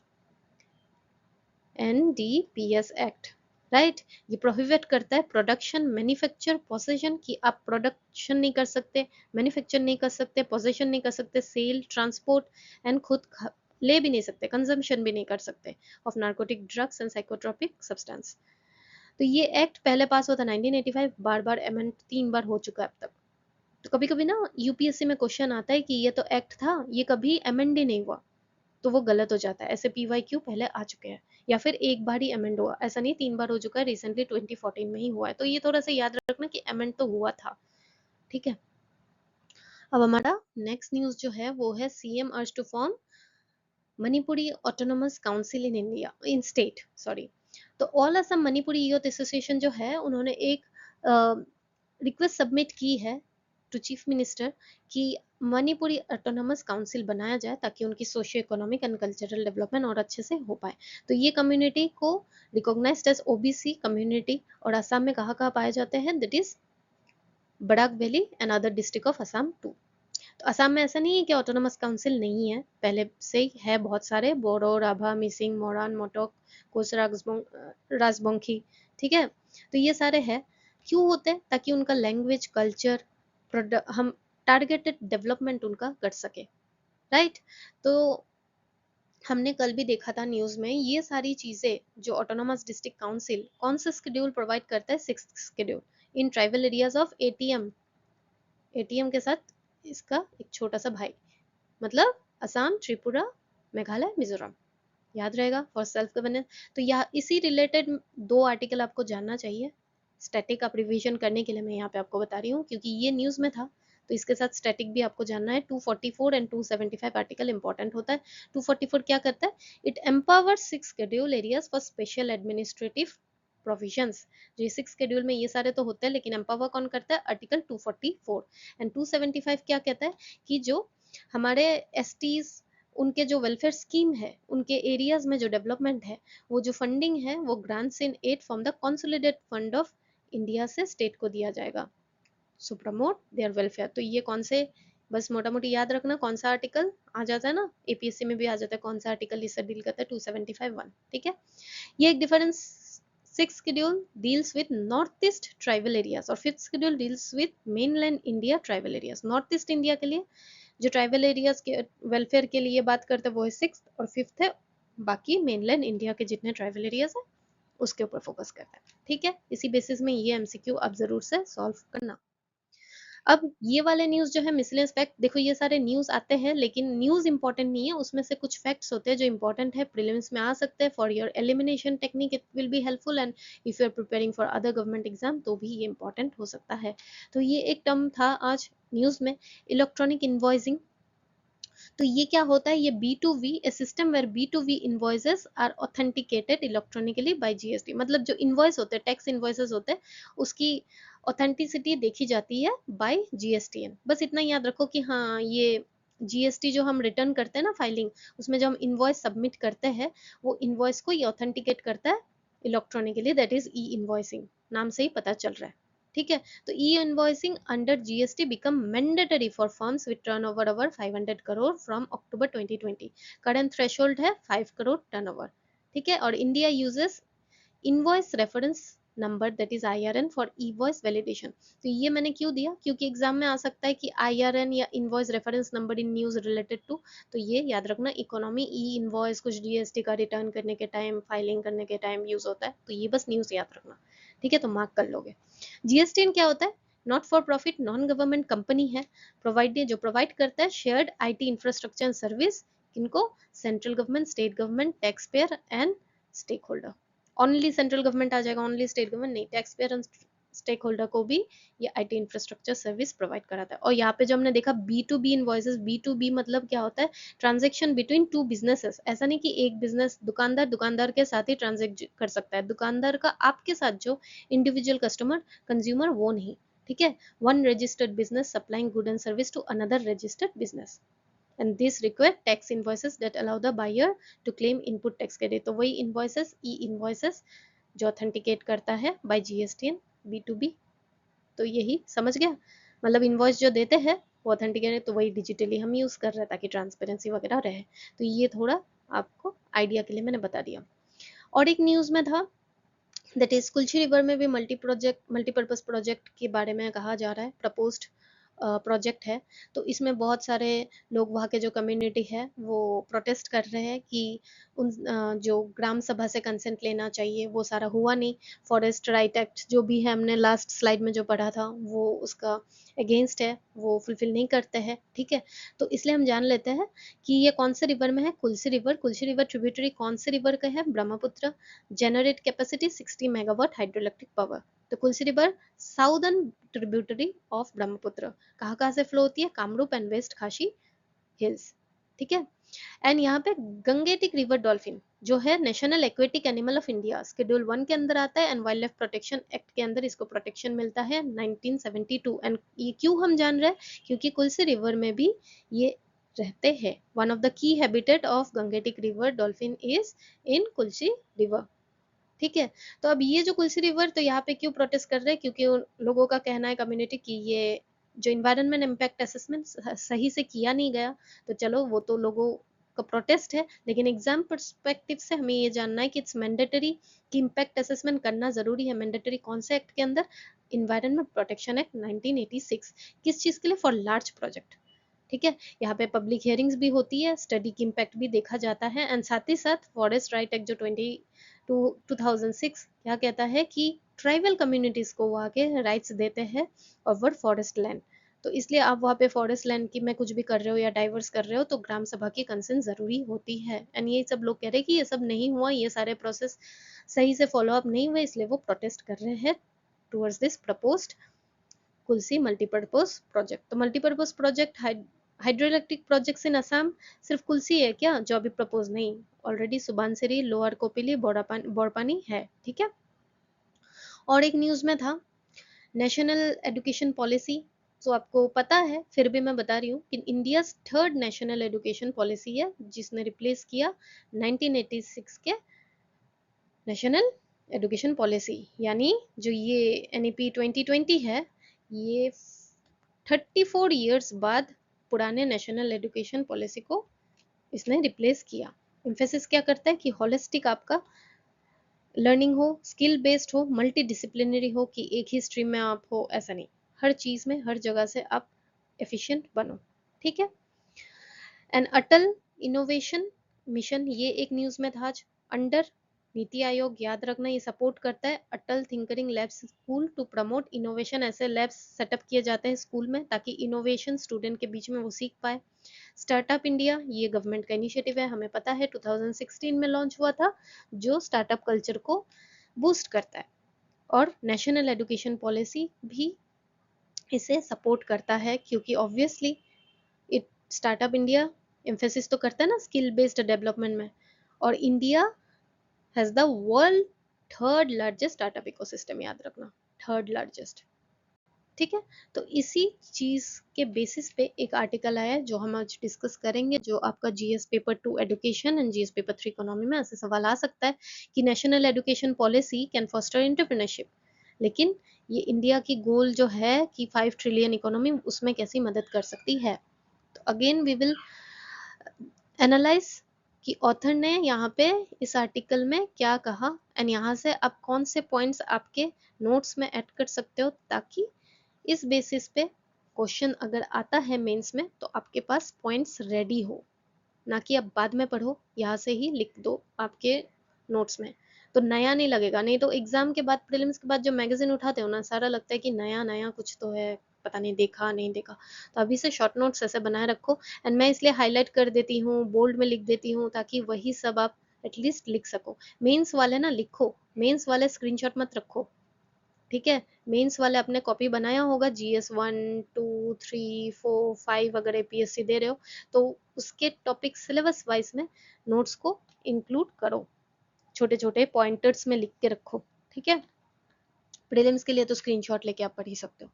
NDPS act, right. ये प्रोहिबिट करता है प्रोडक्शन मैन्युफैक्चर पोसेशन, कि आप प्रोडक्शन नहीं कर सकते, मैन्युफैक्चर नहीं कर सकते, पोसेशन नहीं कर सकते, सेल ट्रांसपोर्ट एंड खुद ले भी नहीं सकते, कंजम्पशन भी नहीं कर सकते of narcotic drugs and psychotropic substance. तो ये एक्ट पहले पास हुआ था 1985, बार बार अमेंड 3 बार हो चुका है अब तक। तो कभी कभी ना यूपीएससी में क्वेश्चन आता है कि ये तो एक्ट था, ये कभी अमेंड ही नहीं हुआ, तो वो गलत हो जाता है। ऐसे PYQ पहले आ चुके हैं, या फिर एक बार ही अमेंड हुआ, ऐसा नहीं 3 बार हो चुका है, रिसेंटली 2014 में ही हुआ है। तो ये थोड़ा सा याद रखना कि अमेंड तो हुआ था, ठीक है। अब हमारा नेक्स्ट न्यूज जो है वो है CM urge to form Manipuri autonomous council in state, sorry. तो all Assam Manipuri youth association जो है उन्होंने एक रिक्वेस्ट सबमिट की है टू चीफ मिनिस्टर कि मणिपुरी ऑटोनमस काउंसिल बनाया जाए ताकि उनकी socio economic and cultural development और अच्छे से हो पाए। तो ये कम्युनिटी को रिकॉग्नाइज्ड एज ओबीसी कम्युनिटी और असम में कहाँ कहाँ पाए जाते हैं, that is Barak valley and other district of Assam too. तो असम में ऐसा नहीं है कि ऑटोनमस काउंसिल नहीं है, पहले से ही है बहुत सारे, बोडो, राभा, मिसिंग, मोरान, मोटोक, कोसरा, राजबोंखी, ठीक है। तो ये सारे हैं, क्यों होते हैं, ताकि उनका लैंग्वेज, कल्चर, हम टारगेटेड डेवलपमेंट उनका कर सके, राइट। तो हमने कल भी देखा था न्यूज में, ये सारी चीजें जो ऑटोनोमस डिस्ट्रिक्ट काउंसिल कौन सा शेड्यूल प्रोवाइड करता है, 6th schedule, in tribal areas of ATM, ATM के साथ इसका एक छोटा सा भाई, मतलब असम, त्रिपुरा, मेघालय, मिजोरम, याद रहेगा फॉर सेल्फ गवर्नेंस। तो यहाँ इसी रिलेटेड 2 आर्टिकल आपको जानना चाहिए, स्टैटिक आप रिवीजन करने के लिए मैं यहाँ पे आपको बता रही हूँ क्योंकि ये न्यूज में था, तो इसके साथ स्टैटिक भी आपको जानना है। 244 एंड 275 आर्टिकल इंपॉर्टेंट होता है। 244 क्या करता है, it empowers 6 schedule areas for special administrative provisions. जो ये 6 शेड्यूल में ये सारे तो होते हैं, लेकिन एम्पावर कौन करता है, आर्टिकल 244। एंड 275 क्या कहता है कि जो हमारे एसटीज, उनके जो वेलफेयर स्कीम है, उनके एरियाज में जो डेवलपमेंट है, वो जो फंडिंग है वो grants in aid from the consolidated fund of India से स्टेट को दिया जाएगा, सो प्रमोट देयर वेलफेयर। तो ये कौन से, बस मोटा मोटी याद रखना कौन सा आर्टिकल आ जाता है ना, एपीएससी में भी आ जाता है कौन सा आर्टिकल इससे डील करता है, 275(1), ठीक है। ये एक difference. 6th schedule deals with north east tribal areas और 5th schedule deals with mainland India tribal areas. North east India के लिए जो ट्राइबल एरियाज के वेलफेयर के लिए बात करते हैं वो है 6th, और 5th है बाकी मेनलैंड इंडिया के जितने ट्राइबल एरियाज है उसके ऊपर फोकस करता है, ठीक है। इसी बेसिस में ये एमसीक्यू आप जरूर से सॉल्व करना। अब ये वाले न्यूज जो है मिसलेनियस फैक्ट, देखो ये सारे न्यूज आते हैं लेकिन न्यूज इंपॉर्टेंट नहीं है, उसमें से कुछ फैक्ट्स होते हैं जो इंपॉर्टेंट है, प्रीलिम्स में आ सकते हैं, for your elimination technique it will be helpful, and if you are preparing for other government exam तो भी ये इंपॉर्टेंट हो सकता है। तो ये एक टर्म था आज न्यूज में, इलेक्ट्रॉनिक इन्वॉइसिंग। तो ये क्या होता है, ये B2V, a system where B2V invoices are authenticated electronically by GST. मतलब जो इन्वॉइस होते हैं, टैक्स इन्वॉइसेस होते हैं, उसकी ऑथेंटिसिटी देखी जाती है बाय जीएसटीएन। बस इतना याद रखो कि हाँ, ये जीएसटी जो हम रिटर्न करते हैं ना फाइलिंग, उसमें जो हम इन्वॉइस सबमिट करते हैं, वो इन्वॉइस को ये ऑथेंटिकेट करता है electronically, that is E invoicing, नाम से ही पता चल रहा है, ठीक है। तो e invoicing under GST become mandatory for firms with turnover over 500 crore from October 2020। Current threshold है 5 करोड़ टर्नओवर, ठीक है। और India uses invoice reference number that is IRN for invoice validation. तो ये मैंने क्यों दिया, क्योंकि एग्जाम में आ सकता है कि आईआरएन या invoice reference number in news related to, तो ये याद रखना, इकोनॉमी ई इनवॉइस कुछ जीएसटी का रिटर्न करने के टाइम, फाइलिंग करने के टाइम यूज होता है, तो ये बस न्यूज याद रखना, ठीक है। तो मार्क कर लोगे। जीएसटीएन क्या होता है, not for profit non government company है, जो प्रोवाइड करता है shared IT infrastructure and service, किनको, central government, state government, tax payer and stake holder. Only central government आ जाएगा, ओनली स्टेट गवर्नमेंट नहीं, tax payer and stake holder को भी ये आईटी इंफ्रास्ट्रक्चर सर्विस प्रोवाइड कराता है। और यहाँ पे जो हमने देखा B2B इनवॉइसेस, B2B मतलब क्या होता है, ट्रांजेक्शन बिटवीन टू बिजनेसेस। ऐसा नहीं कि एक बिजनेस, दुकानदार के साथ ही ट्रांजेक्ट कर सकता है, दुकानदार का आपके साथ जो इंडिविजुअल कस्टमर, कंज्यूमर, वो नहीं, ठीक है। One registered business supplying good and service to another registered business, and this require tax invoices that allow the buyer to claim input tax credit। तो वही invoices, ई invoices जो ऑथेंटिकेट करता है bye GSTN, B2B। तो यही समझ गया, मतलब इनवॉइस जो देते हैं वो ऑथेंटिकेट, तो वही डिजिटली हम यूज कर रहे हैं ताकि ट्रांसपेरेंसी वगैरह रहे। तो ये थोड़ा आपको आइडिया के लिए मैंने बता दिया। और एक न्यूज में था, दैट इज कुल्ची रिवर में भी मल्टीपर्पज प्रोजेक्ट के बारे में कहा जा रहा है, प्रपोज्ड प्रोजेक्ट है। तो इसमें बहुत सारे लोग, वहाँ के जो कम्युनिटी है वो प्रोटेस्ट कर रहे हैं कि उन जो ग्राम सभा से कंसेंट लेना चाहिए वो सारा हुआ नहीं, फॉरेस्ट राइट एक्ट जो भी है, हमने लास्ट स्लाइड में जो पढ़ा था वो उसका अगेंस्ट है, वो फुलफिल नहीं करते हैं, ठीक है। तो इसलिए हम जान लेते हैं कि ये कौन से रिवर में है, कुल्सी रिवर ट्रिब्यूटरी कौन से रिवर का है, Brahmaputra. Generate capacity 60 megawatt hydroelectric power. तो Kulsi river southern tributary of Brahmaputra, कहाँ से फ्लो होती है, Kamrup and west Khasi hills, ठीक है। एंड यहाँ पे गंगेटिक रिवर डॉल्फिन जो है national aquatic animal of India, schedule 1 के अंदर आता है, and wild life protection act के अंदर इसको प्रोटेक्शन मिलता है 1972। एंड ये क्यों हम जान रहे हैं, क्योंकि कुल्सी रिवर में भी ये रहते हैं। One of the key habitat of Gangetic river dolphin is in Kulsi river. ठीक है, तो अब ये जो कुल्सी रिवर, तो यहाँ पे क्यों प्रोटेस्ट कर रहे हैं, क्योंकि उन लोगों का कहना है कम्युनिटी की ये जो इन्वायरमेंट इम्पैक्ट असेसमेंट सही से किया नहीं गया। तो चलो वो तो लोगों का प्रोटेस्ट है, लेकिन एग्जाम पर्सपेक्टिव से हमें ये जानना है कि इट्स मैंडेटरी कि इम्पैक्ट असेसमेंट करना जरूरी है। मैंडेटरी कौन से एक्ट के अंदर, इन्वायरमेंट प्रोटेक्शन एक्ट 1986। किस चीज के लिए, फॉर लार्ज प्रोजेक्ट। ठीक है, यहाँ पे पब्लिक हियरिंग्स भी होती है, स्टडी की इम्पैक्ट भी देखा जाता है, एंड साथ ही साथ फॉरेस्ट राइट एक्ट जो 2006 क्या कहता है कि ट्राइबल कम्युनिटीज को वहाँ के राइट्स देते हैं ओवर फॉरेस्ट लैंड। तो इसलिए आप वहाँ पे फॉरेस्ट लैंड की में कुछ भी कर रहे हो या डाइवर्स कर रहे हो तो ग्राम सभा की कंसेंट जरूरी होती है। एंड ये सब लोग कह रहे हैं कि ये सब नहीं हुआ, ये सारे प्रोसेस सही से फॉलो अप नहीं हुए, इसलिए वो प्रोटेस्ट कर रहे हैं towards this proposed Kulsi multipurpose project. तो multipurpose project hydro electric projects in Assam सिर्फ कुल्सी है क्या जो अभी प्रपोज, नहीं, ऑलरेडी सुबानसिरी, लोअर कोपिली, बोरपानी है। ठीक है, और एक न्यूज में था नेशनल एजुकेशन पॉलिसी। तो आपको पता है, फिर भी मैं बता रही हूँ कि India third national education policy है जिसने रिप्लेस किया 1986 के नेशनल एजुकेशन पॉलिसी। यानी जो ये एनईपी 2020 है, ये 34 ईयर्स बाद पुराने नेशनल एजुकेशन पॉलिसी को इसने रिप्लेस किया। इम्फेसिस क्या करता है कि होलिस्टिक आपका लर्निंग हो, स्किल बेस्ड हो, मल्टी डिसिप्लिनरी हो, कि एक ही स्ट्रीम में आप हो, ऐसा नहीं, हर चीज में हर जगह से आप एफिशिएंट बनो। ठीक है, एंड अटल इनोवेशन मिशन, ये एक न्यूज में था आज, अंडर नीति आयोग, याद रखना ये सपोर्ट करता है Atal tinkering labs school to promote innovation. ऐसे लैब्स सेटअप किए जाते हैं स्कूल में ताकि इनोवेशन स्टूडेंट के बीच में वो सीख पाए। स्टार्टअप इंडिया, ये गवर्नमेंट का इनिशिएटिव है, हमें पता है 2016 में लॉन्च हुआ था, जो स्टार्टअप कल्चर को बूस्ट करता है। और नेशनल एजुकेशन पॉलिसी भी इसे सपोर्ट करता है, क्योंकि obviously it startup India emphasis तो करता है ना स्किल बेस्ड डेवलपमेंट में, और India has the world third largest startup ecosystem, याद रखना, थर्ड लार्जेस्ट। ठीक है, तो इसी चीज के बेसिस पे एक आर्टिकल आया है जो हम आज डिस्कस करेंगे, जो आपका GS paper 2 education and GS paper 3 economy में ऐसे सवाल आ सकता है कि national education policy can foster entrepreneurship, लेकिन ये इंडिया की गोल जो है कि 5 ट्रिलियन इकोनॉमी, उसमें कैसी मदद कर सकती है। तो अगेन वी विल एनालाइज कि ऑथर ने यहाँ पे इस आर्टिकल में क्या कहा, एंड यहाँ से आप कौन से पॉइंट्स आपके नोट्स में ऐड कर सकते हो, ताकि इस बेसिस पे क्वेश्चन अगर आता है मेंस में तो आपके पास पॉइंट्स रेडी हो, ना कि आप बाद में पढ़ो, यहाँ से ही लिख दो आपके नोट्स में, तो नया नहीं लगेगा। नहीं तो एग्जाम के बाद, प्रीलिम्स के बाद जो मैगजीन उठाते हो ना, सारा लगता है कि नया नया कुछ तो है, पता नहीं देखा नहीं देखा। तो अभी से शॉर्ट नोट्स ऐसे बनाए रखो, एंड मैं इसलिए हाईलाइट कर देती हूँ, बोल्ड में लिख देती हूँ, ताकि वही सब आप एटलीस्ट लिख सको। मेंस वाले ना लिखो, मेंस वाले स्क्रीनशॉट मत रखो। ठीक है, मेंस वाले अपने कॉपी बनाया होगा, जीएस 1 2 3 4 5 अगर एपीएससी दे रहे हो तो उसके टॉपिक सिलेबस वाइज में नोट्स को इंक्लूड करो, छोटे छोटे पॉइंटर्स में लिख के रखो। ठीक है, प्रीलिम्स के लिए तो स्क्रीनशॉट लेके आप पढ़ ही सकते हो।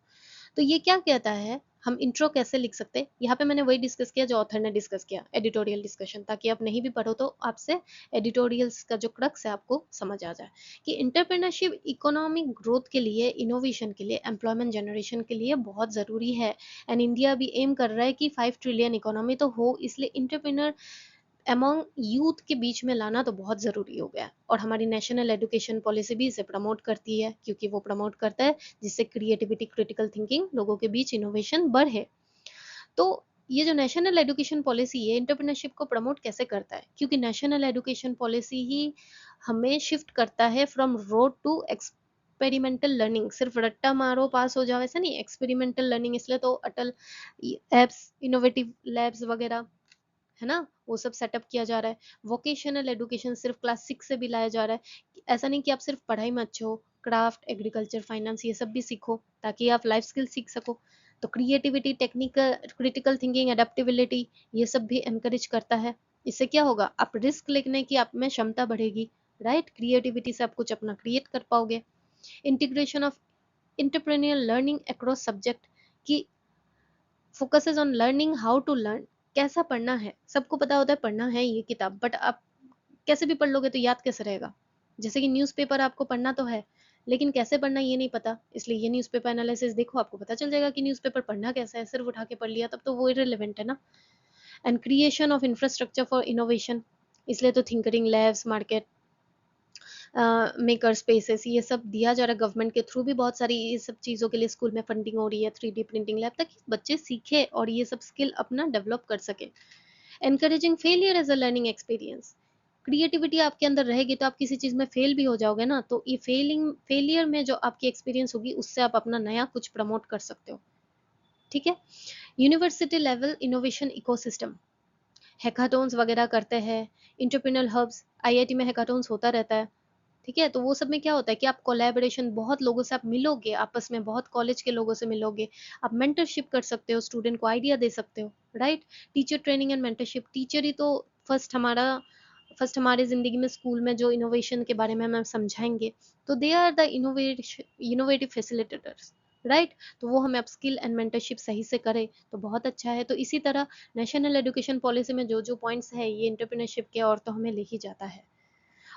तो ये क्या कहता है, हम इंट्रो कैसे लिख सकते हैं, यहाँ पे मैंने वही डिस्कस किया जो ऑथर ने डिस्कस किया, एडिटोरियल डिस्कशन, ताकि आप नहीं भी पढ़ो तो आपसे एडिटोरियल्स का जो क्रक्स है आपको समझ आ जाए कि इंटरप्रेन्योरशिप इकोनॉमिक ग्रोथ के लिए, इनोवेशन के लिए, एम्प्लॉयमेंट जनरेशन के लिए बहुत ज़रूरी है। एंड इंडिया भी एम कर रहा है कि 5 ट्रिलियन इकोनॉमी तो हो, इसलिए इंटरप्रेन्योर अमॉन्ग यूथ के बीच में लाना तो बहुत ज़रूरी हो गया है। और हमारी नेशनल एजुकेशन पॉलिसी भी इसे प्रमोट करती है, क्योंकि वो प्रमोट करता है जिससे क्रिएटिविटी, क्रिटिकल थिंकिंग, लोगों के बीच इनोवेशन बढ़े। तो ये जो नेशनल एजुकेशन पॉलिसी है, एंटरप्रेन्योरशिप को प्रमोट कैसे करता है, क्योंकि नेशनल एजुकेशन पॉलिसी ही हमें शिफ्ट करता है from rote to experimental learning. सिर्फ रट्टा मारो पास हो जाओ ऐसा नहीं, एक्सपेरिमेंटल लर्निंग, इसलिए तो अटल एप्स, इनोवेटिव लैब्स वगैरह है ना, वो सब सेटअप किया जा रहा है। वोकेशनल एजुकेशन सिर्फ क्लास 6 से भी लाया जा रहा है, ऐसा नहीं कि आप सिर्फ पढ़ाई में अच्छे हो, क्राफ्ट, एग्रीकल्चर, फाइनेंस, ये सब भी सीखो ताकि आप लाइफ स्किल सीख सको। तो creativity, technical, critical thinking, adaptability, ये सब भी एनकरेज करता है। इससे क्या होगा, आप रिस्क लेने की आप में क्षमता बढ़ेगी, राइट, क्रिएटिविटी से आप कुछ अपना क्रिएट कर पाओगे। Integration of entrepreneur learning across subject की focuses on learning how to learn, कैसा पढ़ना है, सबको पता होता है पढ़ना है ये किताब, बट आप कैसे भी पढ़ लोगे तो याद कैसे रहेगा। जैसे कि न्यूज़पेपर आपको पढ़ना तो है, लेकिन कैसे पढ़ना ये नहीं पता, इसलिए ये न्यूज़पेपर एनालिसिस देखो, आपको पता चल जाएगा कि न्यूज़पेपर पढ़ना कैसा है, सिर्फ उठा के पढ़ लिया तब तो वो इररिलेवेंट है ना। And creation of infrastructure for innovation, इसलिए तो थिंकरिंग लैब्स, मार्केट मेकर स्पेसेस, ये सब दिया जा रहा है गवर्नमेंट के थ्रू भी, बहुत सारी ये सब चीज़ों के लिए स्कूल में फंडिंग हो रही है, 3D प्रिंटिंग लैब, ताकि बच्चे सीखे और ये सब स्किल अपना डेवलप कर सके। Encouraging failure as a learning experience, creativity आपके अंदर रहेगी तो आप किसी चीज़ में फेल भी हो जाओगे ना, तो ये फेलियर में जो आपकी एक्सपीरियंस होगी उससे आप अपना नया कुछ प्रमोट कर सकते हो, ठीक है। University level innovation ecosystem, hackathons वगैरह करते हैं, इंटरप्रेन्योर हब्स, आईआईटी में हैकाथॉन्स होता रहता है, ठीक है। तो वो सब में क्या होता है कि आप कोलैबोरेशन, बहुत लोगों से आप मिलोगे आपस में, बहुत कॉलेज के लोगों से मिलोगे, आप मेंटरशिप कर सकते हो, स्टूडेंट को आइडिया दे सकते हो, right. Teacher training and mentorship, teacher ही तो फर्स्ट हमारे जिंदगी में स्कूल में जो इनोवेशन के बारे में हमें समझाएंगे, तो they are the innovative facilitators, right. तो वो हमें अपस्किल एंड मेंटरशिप सही से करे तो बहुत अच्छा है। तो इसी तरह नेशनल एजुकेशन पॉलिसी में जो जो पॉइंट्स है ये इंटरप्रेन्योरशिप के और तो हमें ले ही जाता है।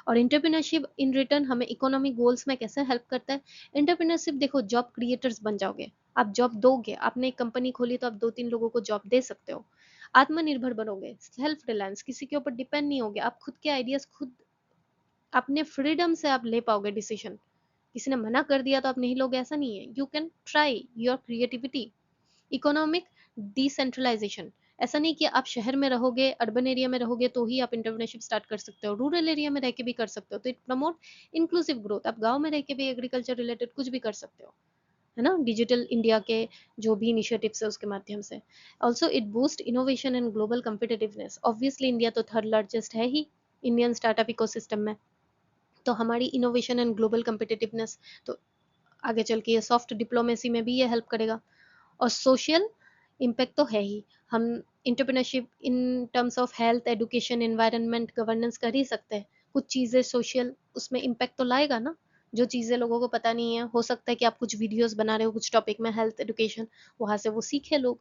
और इंटरप्रेन्योरशिप इन रिटर्न हमें इकोनॉमिक गोल्स में कैसे हेल्प करता है। इंटरप्रेन्योरशिप देखो, जॉब क्रिएटर्स बन जाओगे, आप जॉब दोगे, आपने एक कंपनी खोली तो आप 2-3 लोगों को जॉब दे सकते हो, आत्मनिर्भर बनोगे, सेल्फ रिलायंस, किसी के ऊपर डिपेंड नहीं होगे, आप खुद के आइडियाज खुद अपने फ्रीडम से आप ले पाओगे डिसीजन, किसी ने मना कर दिया तो आप नहीं लोगे ऐसा नहीं है, you can try your creativity. Economic decentralization, ऐसा नहीं कि आप शहर में रहोगे, अर्बन एरिया में रहोगे तो ही आप इंटरप्रेन्योरशिप स्टार्ट कर सकते हो, रूरल एरिया में रह के भी कर सकते हो, तो इट प्रमोट इंक्लूसिव ग्रोथ, आप गांव में रह के भी एग्रीकल्चर रिलेटेड कुछ भी कर सकते हो, है ना, डिजिटल इंडिया के जो भी इनिशिएटिव्स है उसके माध्यम से। Also it boost innovation and global competitiveness, obviously India तो थर्ड लार्जेस्ट है ही इंडियन स्टार्टअप इकोसिस्टम में, तो हमारी इनोवेशन एंड ग्लोबल कम्पिटिटिवनेस, तो आगे चल के ये सॉफ्ट डिप्लोमेसी में भी ये हेल्प करेगा। और सोशल इम्पैक्ट तो है ही, हम entrepreneurship in terms of health, education, environment, governance कर ही सकते हैं, कुछ चीज़ें सोशल उसमें इम्पैक्ट तो लाएगा ना, जो चीज़ें लोगों को पता नहीं है, हो सकता है कि आप कुछ वीडियोस बना रहे हो कुछ टॉपिक में, हेल्थ एजुकेशन, वहाँ से वो सीखे लोग।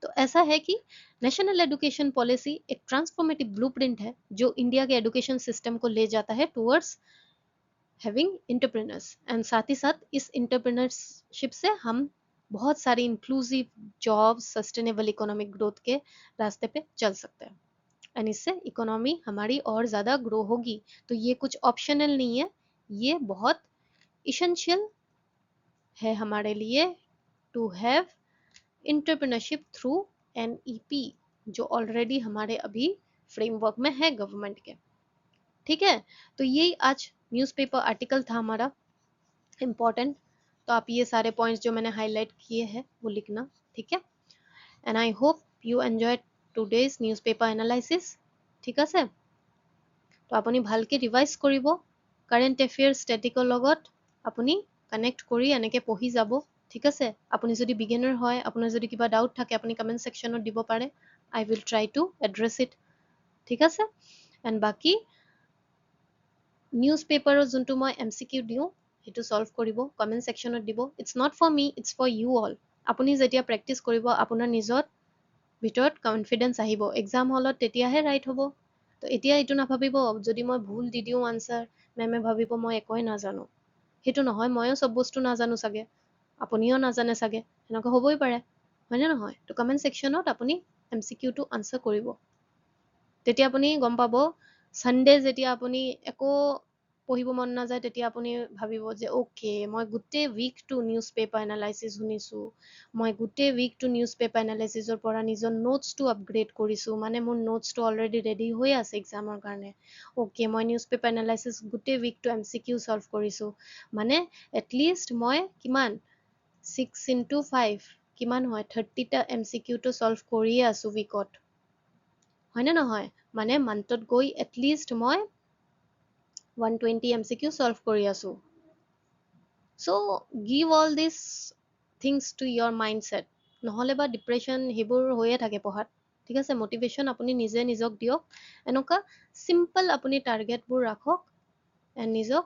तो ऐसा है कि नेशनल एजुकेशन पॉलिसी एक ट्रांसफॉर्मेटिव ब्लूप्रिंट है जो इंडिया के एजुकेशन सिस्टम को ले जाता है टुवर्ड्स हैविंग इंटरप्रेनर्स, एंड साथ ही साथ इस इंटरप्रेनरशिप से हम बहुत सारी inclusive jobs, sustainable economic growth के रास्ते पे चल सकते हैं, एंड इससे इकोनॉमी हमारी और ज़्यादा ग्रो होगी। तो ये कुछ ऑप्शनल नहीं है, ये बहुत इसेंशियल है हमारे लिए to have entrepreneurship through NEP, जो ऑलरेडी हमारे अभी फ्रेमवर्क में है गवर्नमेंट के, ठीक है। तो यही आज न्यूज़पेपर आर्टिकल था हमारा इम्पोर्टेंट, तो आप ये सारे पॉइंट्स जो मैंने हाईलाइट किए हैं वो लिखना, ठीक है। And I hope you enjoy today's newspaper analysis, ঠিক আছে। তো আপুনি ভালকৈ ৰিভাইজ কৰিব, কাৰেণ্ট এফেয়াৰ্ছ ষ্টেটিকৰ লগত আপুনি কানেক্ট কৰি এনেকৈ পঢ়ি যাব, ঠিক আছে। আপুনি যদি বিগিনাৰ হয়, আপোনাৰ যদি কিবা ডাউট থাকে আপুনি কমেণ্ট ছেকশ্যনত দিব পাৰে, I will try to address it, ঠিক আছে। এণ্ড বাকী নিউজ পেপাৰৰ যোনটো মই MCQ দিওঁ সেইটো সলভ কৰিব, কমেণ্ট ছেকশ্যনত দিব, it's not for me, it's for you all. আপুনি যেতিয়া প্ৰেক্টিচ কৰিব আপোনাৰ নিজৰ ভিতৰত কনফিডেঞ্চ আহিব, এক্সাম হলত তেতিয়াহে ৰাইট হ'ব। তো এতিয়া এইটো নাভাবিব যদি মই ভুল দি দিওঁ আনচাৰ, মেমে ভাবিব মই একোৱে নাজানো, সেইটো নহয়, ময়ো চব বস্তু নাজানো চাগে, আপুনিও নাজানে চাগে, সেনেকুৱা হ'বই পাৰে, হয়নে নহয়। তো কমেণ্ট ছেকশ্যনত আপুনি MCQটো আনচাৰ কৰিব, তেতিয়া আপুনি গম পাব। ছানডে যেতিয়া আপুনি একো পঢ়িব মন নাযায় তেতিয়া আপুনি ভাবিব যে অ'কে মই গোটেই উইকটো নিউজ পেপাৰ এনালাইচিছ শুনিছোঁ, মই গোটেই উইকটো নিউজ পেপাৰ এনালাইচিছৰ পৰা নিজৰ নোটছটো আপগ্ৰেড কৰিছোঁ, মানে মোৰ নোটছটো অলৰেডি ৰেডি হৈ আছে এক্সামৰ কাৰণে। অ'কে মই নিউজ পেপাৰ এনালাইচিছ গোটেই উইকটো MCQ চল্ভ কৰিছোঁ, মানে এটলিষ্ট মই কিমান 6 × 5 কিমান হয় 30টা MCQটো চল্ভ কৰিয়ে আছোঁ উইকত, হয়নে নহয়। মানে মান্থত গৈ এটলিষ্ট মই 120 MCQ চল্ভ কৰি আছোঁ। চ' গিভ অল দিছ থিংছ টু ইয়ৰ মাইণ্ডছেট, নহ'লে বা ডিপ্ৰেশ্যন সেইবোৰ হৈয়ে থাকে পঢ়াত, ঠিক আছে, মটিভেশ্যন আপুনি নিজে নিজক দিয়ক, এনেকুৱা চিম্পল আপুনি টাৰ্গেটবোৰ ৰাখক, নিজক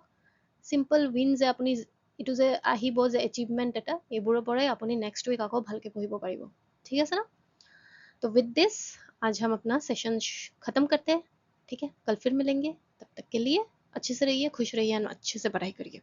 চিম্পল উইন যে আপুনি এইটো যে আহিব যে এচিভমেণ্ট এটা, এইবোৰৰ পৰাই আপুনি নেক্সট উইক আকৌ ভালকে পঢ়িব পাৰিব। ঠিক আছে না? तो विद दिस आज हम अपना सेशन खत्म करते हैं। ठीक है, कल फिर मिलेंगे, तब तक के लिए अच्छे से रहिए, खुश रहिए, अच्छे से पढ़ाई करिए।